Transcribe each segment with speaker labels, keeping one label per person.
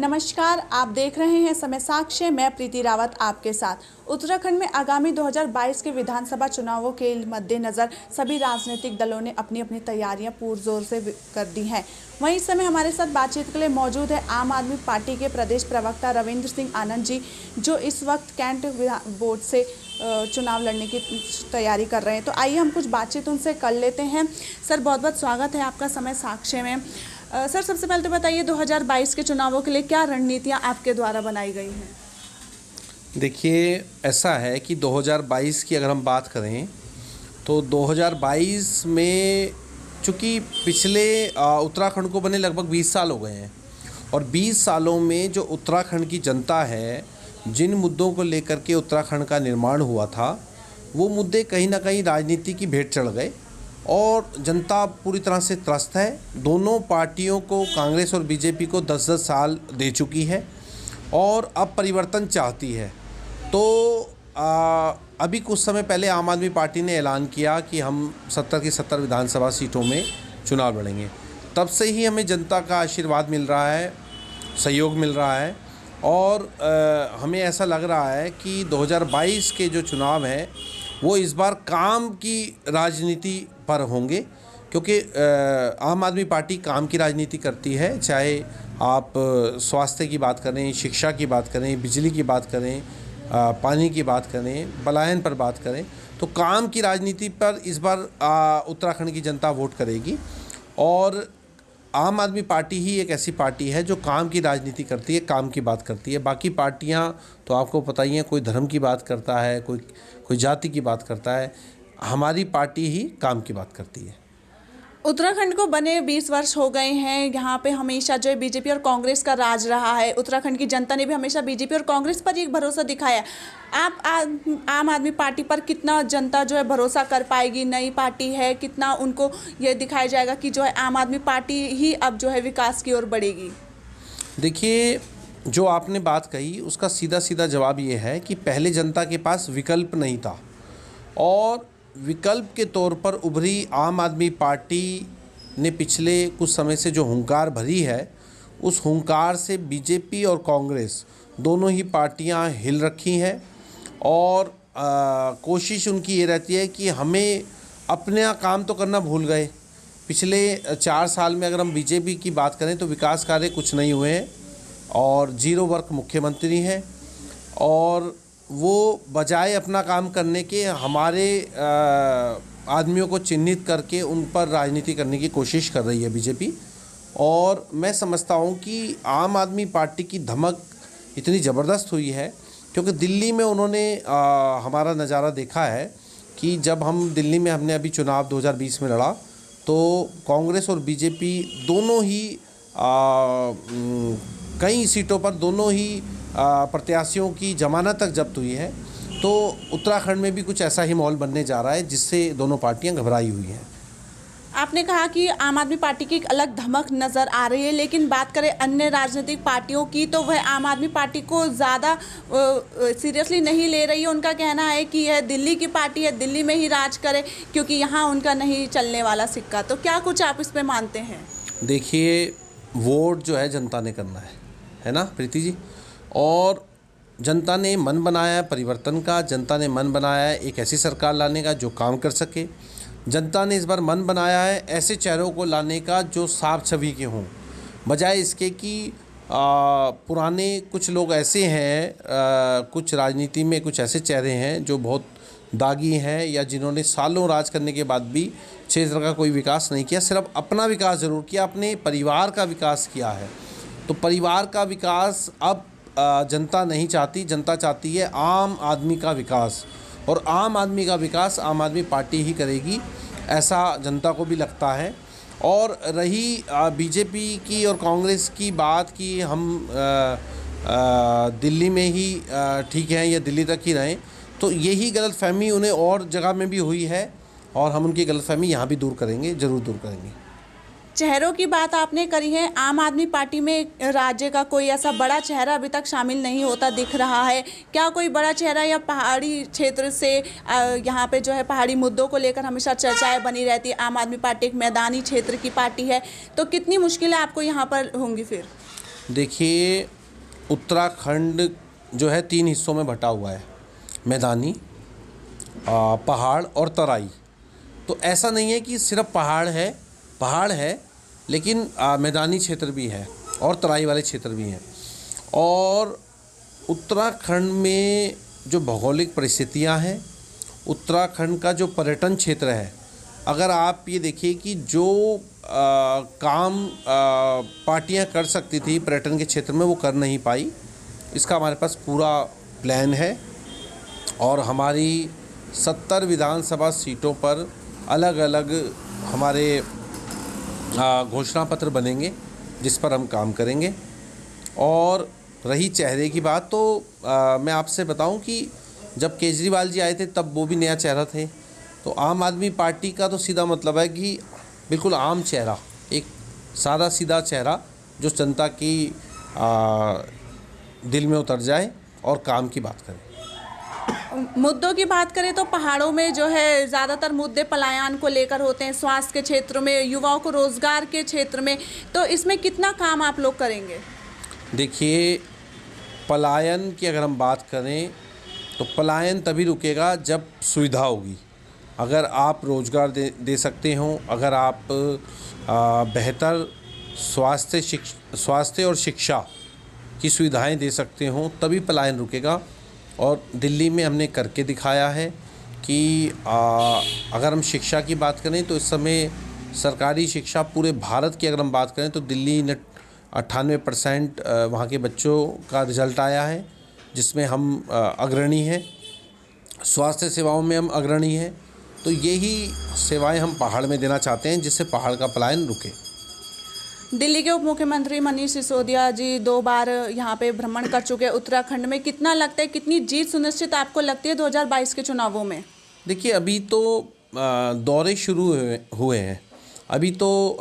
Speaker 1: नमस्कार, आप देख रहे हैं समय साक्ष्य। मैं प्रीति रावत आपके साथ। उत्तराखंड में आगामी 2022 के विधानसभा चुनावों के मद्देनज़र सभी राजनीतिक दलों ने अपनी अपनी तैयारियां पुरजोर से कर दी हैं। वहीं इस समय हमारे साथ बातचीत के लिए मौजूद है आम आदमी पार्टी के प्रदेश प्रवक्ता रविंद्र सिंह आनंद जी, जो इस वक्त कैंट बोर्ड से चुनाव लड़ने की तैयारी कर रहे हैं। तो आइए हम कुछ बातचीत उनसे कर लेते हैं। सर, बहुत बहुत स्वागत है आपका समय साक्ष्य में। सर, सबसे पहले तो बताइए 2022 के चुनावों के लिए क्या रणनीतियां आपके द्वारा बनाई गई हैं?
Speaker 2: देखिए, ऐसा है कि 2022 की अगर हम बात करें तो 2022 में चूँकि पिछले उत्तराखंड को बने लगभग 20 साल हो गए हैं और 20 सालों में जो उत्तराखंड की जनता है, जिन मुद्दों को लेकर के उत्तराखंड का निर्माण हुआ था, वो मुद्दे कहीं ना कहीं राजनीति की भेंट चढ़ गए और जनता पूरी तरह से त्रस्त है। दोनों पार्टियों को, कांग्रेस और बीजेपी को 10-10 साल दे चुकी है और अब परिवर्तन चाहती है। तो अभी कुछ समय पहले आम आदमी पार्टी ने ऐलान किया कि हम 70 की 70 विधानसभा सीटों में चुनाव लड़ेंगे। तब से ही हमें जनता का आशीर्वाद मिल रहा है, सहयोग मिल रहा है और हमें ऐसा लग रहा है कि 2022 के जो चुनाव हैं वो इस बार काम की राजनीति पर होंगे, क्योंकि आम आदमी पार्टी काम की राजनीति करती है। चाहे आप स्वास्थ्य की बात करें, शिक्षा की बात करें, बिजली की बात करें, पानी की बात करें, पलायन पर बात करें, तो काम की राजनीति पर इस बार उत्तराखंड की जनता वोट करेगी। और आम आदमी पार्टी ही एक ऐसी पार्टी है जो काम की राजनीति करती है, काम की बात करती है। बाकी पार्टियां तो आपको पता ही है, कोई धर्म की बात करता है, कोई जाति की बात करता है। हमारी पार्टी ही काम की बात करती है।
Speaker 1: उत्तराखंड को बने 20 वर्ष हो गए हैं। यहाँ पे हमेशा जो है बीजेपी और कांग्रेस का राज रहा है। उत्तराखंड की जनता ने भी हमेशा बीजेपी और कांग्रेस पर ही भरोसा दिखाया। आप आम आदमी पार्टी पर कितना जनता जो है भरोसा कर पाएगी? नई पार्टी है, कितना उनको ये दिखाया जाएगा कि जो है आम आदमी पार्टी ही अब जो है विकास की ओर बढ़ेगी?
Speaker 2: देखिए, जो आपने बात कही उसका सीधा सीधा जवाब ये है कि पहले जनता के पास विकल्प नहीं था और विकल्प के तौर पर उभरी आम आदमी पार्टी ने पिछले कुछ समय से जो हुंकार भरी है, उस हुंकार से बीजेपी और कांग्रेस दोनों ही पार्टियां हिल रखी हैं और कोशिश उनकी ये रहती है कि हमें अपना काम तो करना भूल गए। पिछले 4 साल में अगर हम बीजेपी की बात करें तो विकास कार्य कुछ नहीं हुए हैं और 0 वर्क मुख्यमंत्री हैं और वो बजाय अपना काम करने के हमारे आदमियों को चिन्हित करके उन पर राजनीति करने की कोशिश कर रही है बीजेपी। और मैं समझता हूँ कि आम आदमी पार्टी की धमक इतनी ज़बरदस्त हुई है क्योंकि दिल्ली में उन्होंने हमारा नज़ारा देखा है कि जब हम दिल्ली में हमने अभी चुनाव 2020 में लड़ा तो कांग्रेस और बीजेपी दोनों ही कई सीटों पर दोनों ही प्रत्याशियों की जमानत तक जब्त हुई है। तो उत्तराखंड में भी कुछ ऐसा ही माहौल बनने जा रहा है जिससे दोनों पार्टियां घबराई हुई हैं।
Speaker 1: आपने कहा कि आम आदमी पार्टी की एक अलग धमक नज़र आ रही है, लेकिन बात करें अन्य राजनीतिक पार्टियों की तो वह आम आदमी पार्टी को ज़्यादा सीरियसली नहीं ले रही है। उनका कहना है कि यह दिल्ली की पार्टी है, दिल्ली में ही राज करे क्योंकि यहाँ उनका नहीं चलने वाला सिक्का। तो क्या कुछ आप इस पर मानते हैं?
Speaker 2: देखिए, वोट जो है जनता ने करना है ना प्रीति जी, और जनता ने मन बनाया है परिवर्तन का। जनता ने मन बनाया है एक ऐसी सरकार लाने का जो काम कर सके। जनता ने इस बार मन बनाया है ऐसे चेहरों को लाने का जो साफ छवि के हों, बजाय इसके कि पुराने कुछ लोग ऐसे हैं, कुछ राजनीति में कुछ ऐसे चेहरे हैं जो बहुत दागी हैं या जिन्होंने सालों राज करने के बाद भी क्षेत्र का कोई विकास नहीं किया, सिर्फ अपना विकास ज़रूर किया, अपने परिवार का विकास किया है। तो परिवार का विकास अब जनता नहीं चाहती। जनता चाहती है आम आदमी का विकास और आम आदमी का विकास आम आदमी पार्टी ही करेगी, ऐसा जनता को भी लगता है। और रही बीजेपी की और कांग्रेस की बात कि हम दिल्ली में ही ठीक हैं या दिल्ली तक ही रहें, तो यही गलतफहमी उन्हें और जगह में भी हुई है और हम उनकी गलतफहमी यहाँ भी दूर करेंगे, ज़रूर दूर करेंगे।
Speaker 1: चेहरों की बात आपने करी है। आम आदमी पार्टी में राज्य का कोई ऐसा बड़ा चेहरा अभी तक शामिल नहीं होता दिख रहा है। क्या कोई बड़ा चेहरा या पहाड़ी क्षेत्र से यहाँ पे जो है पहाड़ी मुद्दों को लेकर हमेशा चर्चाएं बनी रहती है? आम आदमी पार्टी एक मैदानी क्षेत्र की पार्टी है, तो कितनी मुश्किलें आपको यहाँ पर होंगी फिर?
Speaker 2: देखिए, उत्तराखंड जो है 3 हिस्सों में बँटा हुआ है, मैदानी, पहाड़ और तराई। तो ऐसा नहीं है कि सिर्फ पहाड़ है लेकिन मैदानी क्षेत्र भी है और तराई वाले क्षेत्र भी हैं। और उत्तराखंड में जो भौगोलिक परिस्थितियां हैं, उत्तराखंड का जो पर्यटन क्षेत्र है, अगर आप ये देखिए कि जो काम पार्टियां कर सकती थी पर्यटन के क्षेत्र में वो कर नहीं पाई, इसका हमारे पास पूरा प्लान है। और हमारी 70 विधानसभा सीटों पर अलग अलग हमारे घोषणा पत्र बनेंगे जिस पर हम काम करेंगे। और रही चेहरे की बात, तो मैं आपसे बताऊं कि जब केजरीवाल जी आए थे तब वो भी नया चेहरा थे। तो आम आदमी पार्टी का तो सीधा मतलब है कि बिल्कुल आम चेहरा, एक सादा सीधा चेहरा जो जनता की दिल में उतर जाए और काम की बात करे।
Speaker 1: मुद्दों की बात करें तो पहाड़ों में जो है ज़्यादातर मुद्दे पलायन को लेकर होते हैं, स्वास्थ्य के क्षेत्र में, युवाओं को रोज़गार के क्षेत्र में, तो इसमें कितना काम आप लोग करेंगे?
Speaker 2: देखिए, पलायन की अगर हम बात करें तो पलायन तभी रुकेगा जब सुविधा होगी। अगर आप रोज़गार दे सकते हो, अगर आप बेहतर स्वास्थ्य और शिक्षा की सुविधाएं दे सकते हो, तभी पलायन रुकेगा। और दिल्ली में हमने करके दिखाया है कि अगर हम शिक्षा की बात करें तो इस समय सरकारी शिक्षा पूरे भारत की अगर हम बात करें तो दिल्ली ने 98% वहाँ के बच्चों का रिज़ल्ट आया है, जिसमें हम अग्रणी हैं। स्वास्थ्य सेवाओं में हम अग्रणी हैं। तो यही सेवाएं हम पहाड़ में देना चाहते हैं जिससे पहाड़ का पलायन रुके।
Speaker 1: दिल्ली के उप मुख्यमंत्री मनीष सिसोदिया जी 2 बार यहाँ पे भ्रमण कर चुके हैं उत्तराखंड में। कितना लगता है, कितनी जीत सुनिश्चित आपको लगती है 2022 के चुनावों में?
Speaker 2: देखिए, अभी तो दौरे शुरू हुए हैं। अभी तो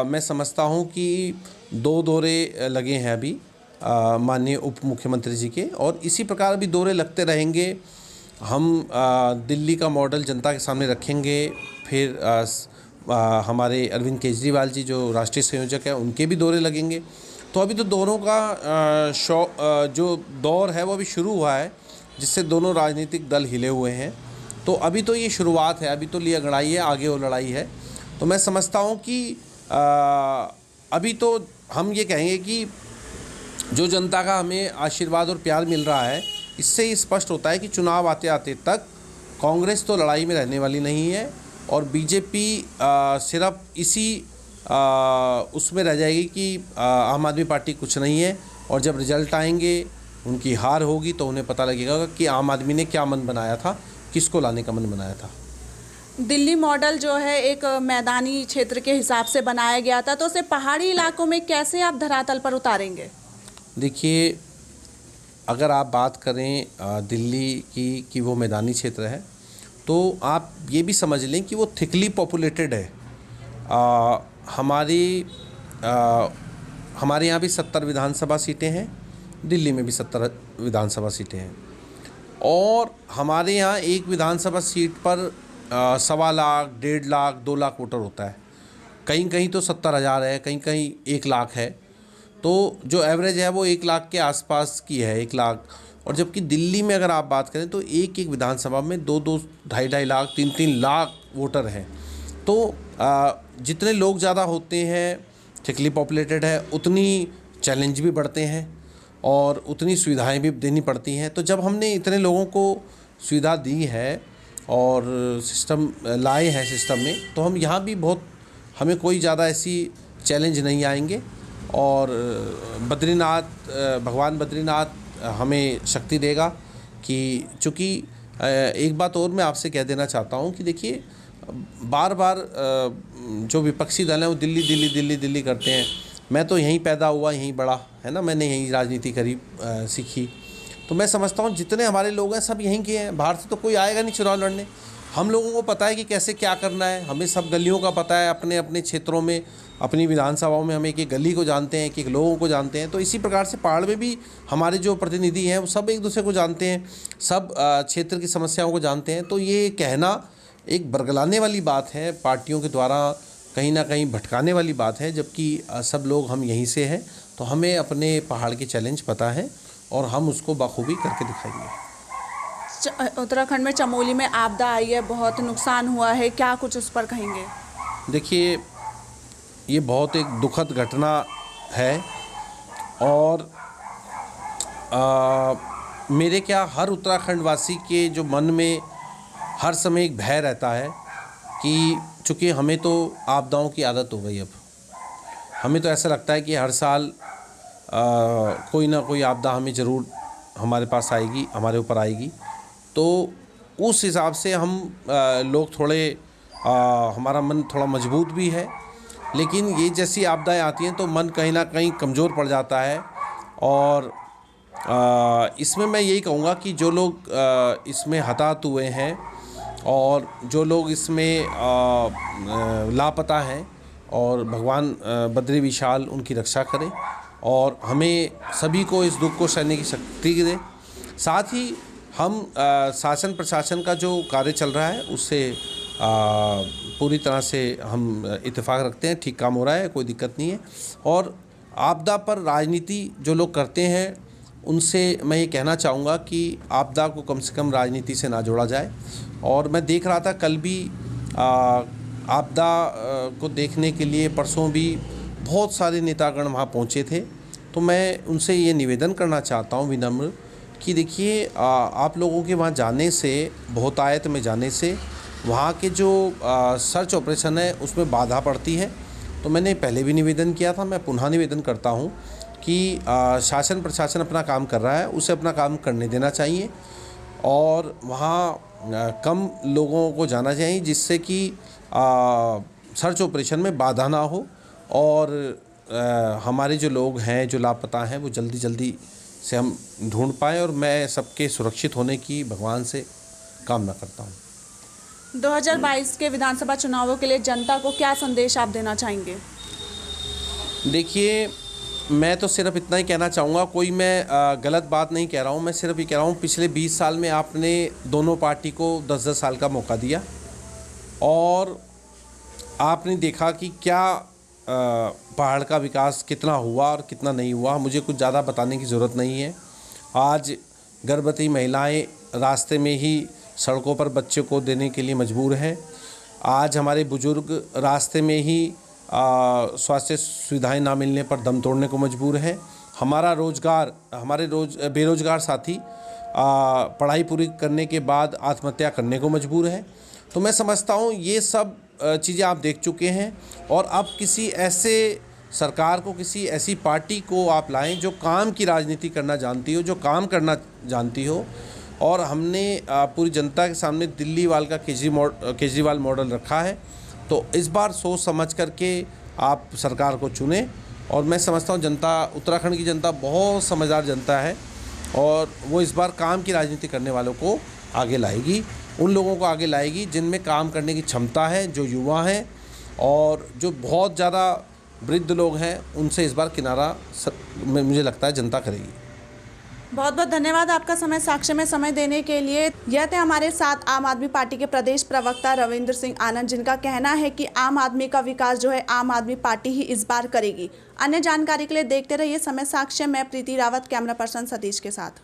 Speaker 2: मैं समझता हूँ कि 2 दौरे लगे हैं अभी माननीय उप मुख्यमंत्री जी के, और इसी प्रकार अभी दौरे लगते रहेंगे। हम दिल्ली का मॉडल जनता के सामने रखेंगे। फिर हमारे अरविंद केजरीवाल जी जो राष्ट्रीय संयोजक हैं उनके भी दौरे लगेंगे। तो अभी तो दोनों का जो दौर है वो अभी शुरू हुआ है, जिससे दोनों राजनीतिक दल हिले हुए हैं। तो अभी तो ये शुरुआत है, अभी तो लिया गड़ाई है, आगे और लड़ाई है। तो मैं समझता हूँ कि अभी तो हम ये कहेंगे कि जो जनता का हमें आशीर्वाद और प्यार मिल रहा है, इससे ही स्पष्ट होता है कि चुनाव आते आते तक कांग्रेस तो लड़ाई में रहने वाली नहीं है और बीजेपी सिर्फ इसी उसमें रह जाएगी कि आम आदमी पार्टी कुछ नहीं है। और जब रिजल्ट आएंगे, उनकी हार होगी, तो उन्हें पता लगेगा कि आम आदमी ने क्या मन बनाया था, किसको लाने का मन बनाया था।
Speaker 1: दिल्ली मॉडल जो है एक मैदानी क्षेत्र के हिसाब से बनाया गया था, तो उसे पहाड़ी इलाकों में कैसे आप धरातल पर उतारेंगे?
Speaker 2: देखिए, अगर आप बात करें दिल्ली की कि वो मैदानी क्षेत्र है, तो आप ये भी समझ लें कि वो थिकली पॉपुलेटेड है। हमारे यहाँ भी 70 विधानसभा सीटें हैं, दिल्ली में भी 70 विधानसभा सीटें हैं। और हमारे यहाँ एक विधानसभा सीट पर 1.25 लाख, 1.5 लाख, 2 लाख वोटर होता है। कहीं कहीं तो 70,000 है, कहीं कहीं 1 लाख है। तो जो एवरेज है वो 1 लाख के आसपास की है, 1 लाख। और जबकि दिल्ली में अगर आप बात करें तो एक विधानसभा में 2-2, 2.5 लाख, 3-3 लाख वोटर हैं। तो जितने लोग ज़्यादा होते हैं, थिकली पॉपुलेटेड है, उतनी चैलेंज भी बढ़ते हैं और उतनी सुविधाएं भी देनी पड़ती हैं। तो जब हमने इतने लोगों को सुविधा दी है और सिस्टम लाए हैं सिस्टम में, तो हम यहाँ भी हमें कोई ज़्यादा ऐसी चैलेंज नहीं आएंगे। और भगवान बद्रीनाथ हमें शक्ति देगा कि चूँकि एक बात और मैं आपसे कह देना चाहता हूँ कि देखिए, बार बार जो विपक्षी दल हैं वो दिल्ली दिल्ली दिल्ली दिल्ली करते हैं। मैं तो यहीं पैदा हुआ, यहीं बड़ा, है ना, मैंने यहीं राजनीति करी, सीखी। तो मैं समझता हूँ जितने हमारे लोग हैं सब यहीं के हैं, बाहर से तो कोई आएगा नहीं चुनाव लड़ने। हम लोगों को पता है कि कैसे क्या करना है, हमें सब गलियों का पता है, अपने अपने क्षेत्रों में, अपनी विधानसभाओं में हम एक एक गली को जानते हैं, एक लोगों को जानते हैं। तो इसी प्रकार से पहाड़ में भी हमारे जो प्रतिनिधि हैं वो सब एक दूसरे को जानते हैं, सब क्षेत्र की समस्याओं को जानते हैं। तो ये कहना एक बरगलाने वाली बात है, पार्टियों के द्वारा कहीं ना कहीं भटकाने वाली बात है, जबकि सब लोग हम यहीं से हैं, तो हमें अपने पहाड़ की चैलेंज पता है और हम उसको बखूबी करके दिखाएंगे।
Speaker 1: उत्तराखंड में चमोली में आपदा आई है, बहुत नुकसान हुआ है, क्या कुछ उस पर कहेंगे?
Speaker 2: देखिए, ये बहुत एक दुखद घटना है और मेरे क्या हर उत्तराखंड वासी के जो मन में हर समय एक भय रहता है कि चूँकि हमें तो आपदाओं की आदत हो गई। अब हमें तो ऐसा लगता है कि हर साल कोई ना कोई आपदा हमें ज़रूर हमारे पास आएगी, हमारे ऊपर आएगी। तो उस हिसाब से हम लोग थोड़े हमारा मन थोड़ा मजबूत भी है, लेकिन ये जैसी आपदाएं आती हैं तो मन कहीं ना कहीं कमज़ोर पड़ जाता है। और इसमें मैं यही कहूँगा कि जो लोग इसमें हताहत हुए हैं और जो लोग इसमें लापता हैं, और भगवान बद्री विशाल उनकी रक्षा करें और हमें सभी को इस दुख को सहने की शक्ति दे। साथ ही हम शासन प्रशासन का जो कार्य चल रहा है उससे पूरी तरह से हम इत्तेफाक रखते हैं, ठीक काम हो रहा है, कोई दिक्कत नहीं है। और आपदा पर राजनीति जो लोग करते हैं उनसे मैं ये कहना चाहूँगा कि आपदा को कम से कम राजनीति से ना जोड़ा जाए। और मैं देख रहा था कल भी आपदा को देखने के लिए परसों भी बहुत सारे नेतागण वहाँ पहुँचे थे। तो मैं उनसे ये निवेदन करना चाहता हूँ विनम्र कि देखिए, आप लोगों के वहाँ जाने से, बहुतायत में जाने से वहाँ के जो सर्च ऑपरेशन है उसमें बाधा पड़ती है। तो मैंने पहले भी निवेदन किया था, मैं पुनः निवेदन करता हूँ कि शासन प्रशासन अपना काम कर रहा है, उसे अपना काम करने देना चाहिए और वहाँ कम लोगों को जाना चाहिए जिससे कि सर्च ऑपरेशन में बाधा ना हो और हमारे जो लोग हैं जो लापता हैं वो जल्दी जल्दी से हम ढूंढ पाएँ और मैं सबके सुरक्षित होने की भगवान से कामना करता हूँ।
Speaker 1: 2022 के विधानसभा चुनावों के लिए जनता को क्या संदेश आप देना चाहेंगे?
Speaker 2: देखिए, मैं तो सिर्फ इतना ही कहना चाहूँगा, कोई मैं गलत बात नहीं कह रहा हूँ, मैं सिर्फ ये कह रहा हूँ पिछले 20 साल में आपने दोनों पार्टी को 10-10 साल का मौका दिया और आपने देखा कि क्या पहाड़ का विकास कितना हुआ और कितना नहीं हुआ। मुझे कुछ ज़्यादा बताने की ज़रूरत नहीं है। आज गर्भवती महिलाएं रास्ते में ही सड़कों पर बच्चे को देने के लिए मजबूर हैं। आज हमारे बुजुर्ग रास्ते में ही स्वास्थ्य सुविधाएं ना मिलने पर दम तोड़ने को मजबूर है। हमारा रोज़गार, हमारे बेरोज़गार साथी पढ़ाई पूरी करने के बाद आत्महत्या करने को मजबूर है। तो मैं समझता हूँ ये सब चीज़ें आप देख चुके हैं और अब किसी ऐसे सरकार को, किसी ऐसी पार्टी को आप लाएं जो काम की राजनीति करना जानती हो, जो काम करना जानती हो। और हमने पूरी जनता के सामने दिल्ली वाल का केजरीवाल मॉडल रखा है। तो इस बार सोच समझ करके आप सरकार को चुनें और मैं समझता हूँ जनता, उत्तराखंड की जनता बहुत समझदार जनता है और वो इस बार काम की राजनीति करने वालों को आगे लाएगी, उन लोगों को आगे लाएगी जिनमें काम करने की क्षमता है, जो युवा हैं और जो बहुत ज़्यादा वृद्ध लोग हैं, उनसे इस बार किनारा मुझे लगता है जनता करेगी।
Speaker 1: बहुत बहुत धन्यवाद आपका समय साक्ष्य में समय देने के लिए। यह थे हमारे साथ आम आदमी पार्टी के प्रदेश प्रवक्ता रविंद्र सिंह आनंद, जिनका कहना है कि आम आदमी का विकास जो है आम आदमी पार्टी ही इस बार करेगी। अन्य जानकारी के लिए देखते रहिए समय साक्ष्य। मैं प्रीति रावत, कैमरा पर्सन सतीश के साथ।